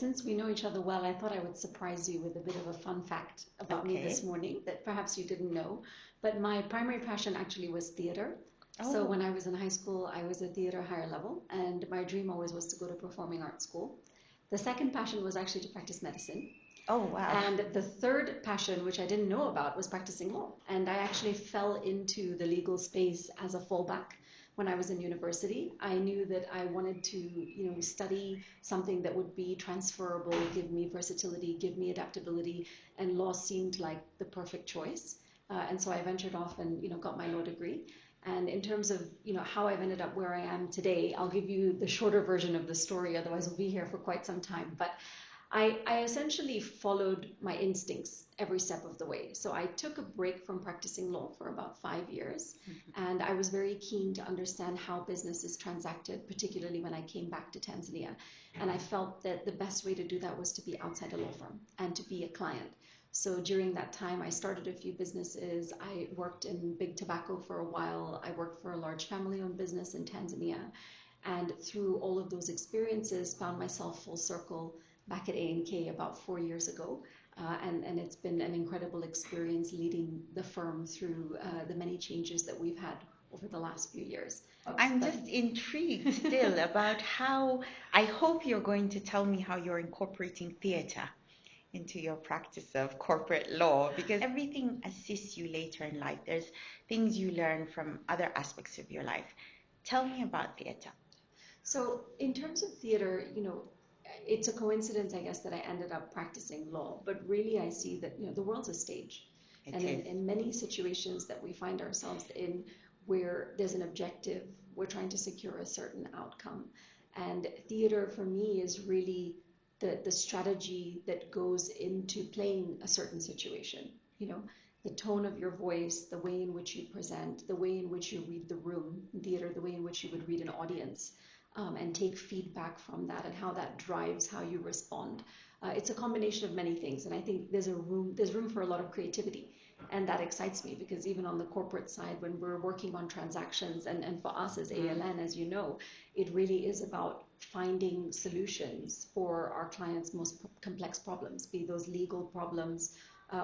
Since we know each other well, I thought I would surprise you with a bit of a fun fact about me this Okay. morning that perhaps you didn't know. But my primary passion actually was theater. So Oh, when I was in high school, I was a theater higher level, and my dream always was to go to performing arts school. The second passion was actually to practice medicine. oh wow. And the third passion, which I didn't know about, was practicing law. And I actually fell into the legal space as a fallback when I was in university. I knew that I wanted to, study something that would be transferable, give me versatility, give me adaptability, and law seemed like the perfect choice. And so I ventured off and, got my law degree. And in terms of, how I've ended up where I am today, I'll give you the shorter version of the story, otherwise we'll be here for quite some time. But I essentially followed my instincts every step of the way. So I took a break from practicing law for about 5 years, and I was very keen to understand how business is transacted, particularly when I came back to Tanzania. And I felt that the best way to do that was to be outside a law firm and to be a client. So during that time, I started a few businesses. I worked in big tobacco for a while. I worked for a large family-owned business in Tanzania. And through all of those experiences, found myself full circle back at A&K about 4 years ago. And it's been an incredible experience leading the firm through the many changes that we've had over the last few years. I'm But just intrigued still about how I hope you're going to tell me how you're incorporating theater into your practice of corporate law because everything assists you later in life. There's things you learn from other aspects of your life. Tell me about theater. so, in terms of theater, it's a coincidence, I guess, that I ended up practicing law. But really, I see that the world's a stage, It and is. in many situations that we find ourselves in, where there's an objective, we're trying to secure a certain outcome, and theater for me is really the strategy that goes into playing a certain situation. You know, the tone of your voice, the way in which you present, the way in which you read the room, in theater, the way in which you would read an audience, and take feedback from that and how that drives how you respond. It's a combination of many things, and I think there's room for a lot of creativity, and that excites me because even on the corporate side, when we're working on transactions, and for us as ALN, as you know, it really is about finding solutions for our clients' most complex problems, be those legal problems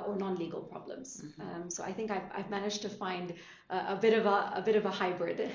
or non-legal problems. So I think I've managed to find a bit of a hybrid.